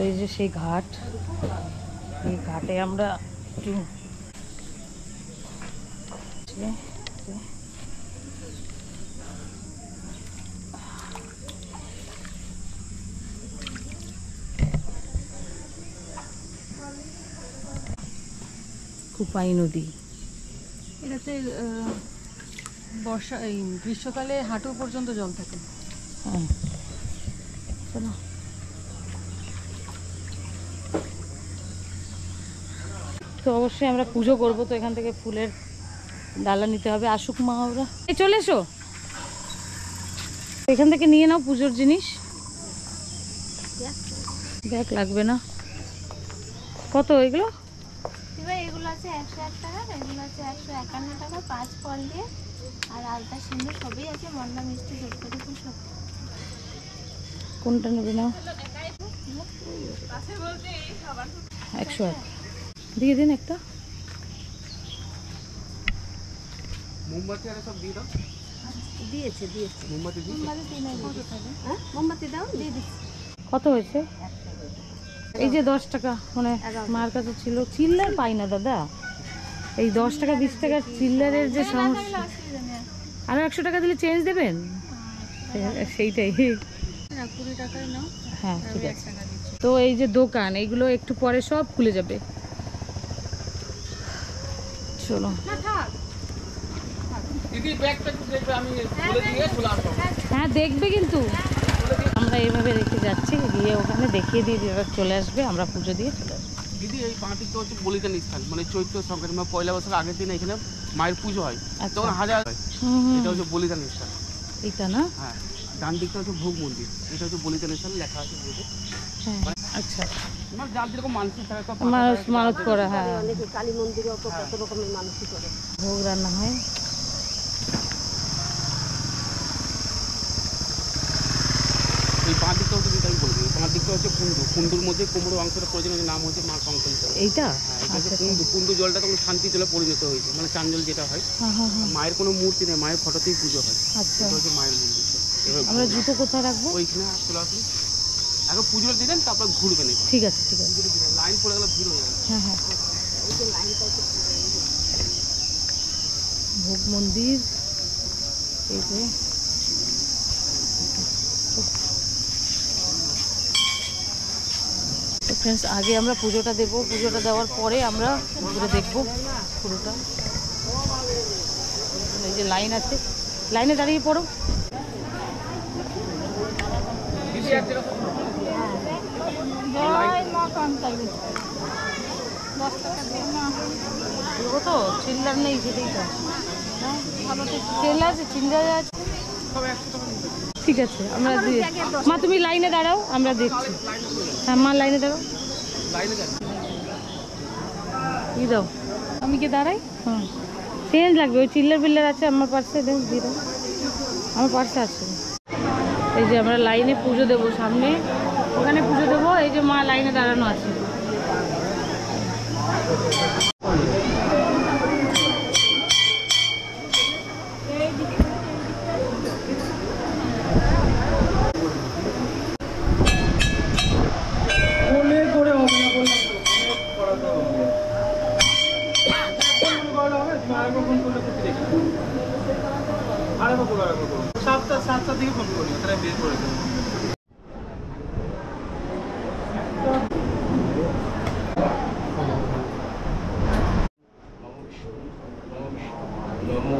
এই যে সেই ঘাট, এই ঘাটে আমরা একটু কুপাই নদী, এটাতে বর্ষা এই গ্রীষ্মকালে হাঁটু পর্যন্ত জল থাকে। হ্যাঁ চলো। তো অবশ্যই আমরা পুজো করবো, তো এখান থেকে ফুলের ডালা নিতে হবে। আসুক মা, ওরা চলে এসো, এখান থেকে নিয়ে নাও পুজোর জিনিস। ব্যাগ লাগবে না। কত এগুলো? এগুলো আছে 108 টাকা, এগুলো আছে 151 টাকা, 5 ফল দিয়ে আর আলতা সিঁদুর সবই আছে, মন্ডা মিষ্টি ধূপকাঠি ফুল সব। কোনটা নেবে নাও? 108 দিয়ে দিন একটা। মোমবাতি আর সব দিয়ে দাও। দিয়েছে মোমবাতি দিয়ে মোমবাতি দাও, দিয়ে দিচ্ছি। কত হয়েছে? এই যে 10 টাকা, মানে মার কাছে ছিল, চিল্লার পাই না দাদা। এই 10 টাকা 20 টাকার চিল্লারের যে সমস্যা। আরো 100 টাকা দিলে চেঞ্জ দেবেন, সেইটাই। 20 টাকায় নাও। হ্যাঁ ঠিক আছে। তো এই যে দোকান, এইগুলো একটু পরে সব খুলে যাবে। চলো। দিদি ব্যাগটা দেখবে, আমি খুলে দিয়ে চলে আসবো। হ্যাঁ দেখবে, কিন্তু আমরা এইভাবে রেখে যাচ্ছি, গিয়ে ওখানে দেখিয়ে দিয়ে চলে আসবে, আমরা পুজো দিয়ে চলে আসবো। দিদি এই পাঁচিলটা হচ্ছে বলিদান স্থান, মানে চৈত্র সংক্রান্তি মানে পয়লা বছর আগের দিন এখানে মায়ের পুজো হয়, তখন হাজার হয়। এটা হচ্ছে বলিদান স্থান। এইটা না? হ্যাঁ, ডান দিকটা হচ্ছে ভোগ মন্দির, এটা হচ্ছে বলিদান স্থান লেখা আছে বইতে। হ্যাঁ আচ্ছা, মানে যার যেরকম মানসিক থাকে, মানুষ মানত করে। হ্যাঁ, কালী মন্দিরে কত রকমের মানুষই করে ভোগ রান্না হয়। এই পাঁচ দিকটা হচ্ছে, যেটা আমি বলবো, পাঁচ দিকটা হচ্ছে কুণ্ডু, কুণ্ডুর মধ্যে কুমড়ো অংশটা প্রয়োজনীয় নাম হচ্ছে মা কঙ্কালিকা। এইটা হ্যাঁ, এটা হচ্ছে কুণ্ডু। কুণ্ডু জলটা তখন শান্তি জলে পরিণত হয়েছে, মানে চাঞ্জল যেটা হয়। মায়ের কোনো মূর্তি নেই, মায়ের ফটোতেই পুজো হয়। আচ্ছা, এটা হচ্ছে মায়ের মন্দির। আমরা জুতো কোথায় রাখবো? ওইখানে চলে আসুন, আগে পুজো দিলেন, তারপর ঘুরবেন। ঠিক আছে ঠিক আছে। লাইন পড়ে গেলে ভিড় হয়ে যাবে। হ্যাঁ হ্যাঁ, ভোগ মন্দির এই যে। তো ফ্রেন্ডস, আগে আমরা পুজোটা দেবো, পুজোটা দেওয়ার পরে আমরা ঘুরে দেখবো পুরোটা। এই যে লাইন আছে, লাইনে দাঁড়িয়ে পড়ো। দেবো তো, চিল্লার নেই, সেটাই তো। চিল্লা আছে, চিল্লা আছে। ঠিক আছে, আমরা মা তুমি লাইনে দাঁড়াও, আমরা দেখছি। হ্যাঁ মা লাইনে দাঁড়াও, কি দাও? আমি কি দাঁড়াই? হ্যাঁ, চেঞ্জ লাগবে। ওই চিল্লার বিল্লার আছে আমার পার্সে, দেন দিয়ে দাও, আমার পার্সে আছে। এই যে আমরা লাইনে পুজো দেবো, সামনে ওখানে পুজো দেবো। এই যে মা লাইনে দাঁড়ানো আছে। সাতটার দিকে ফোন করি, তারা বের করে দেবো। নমো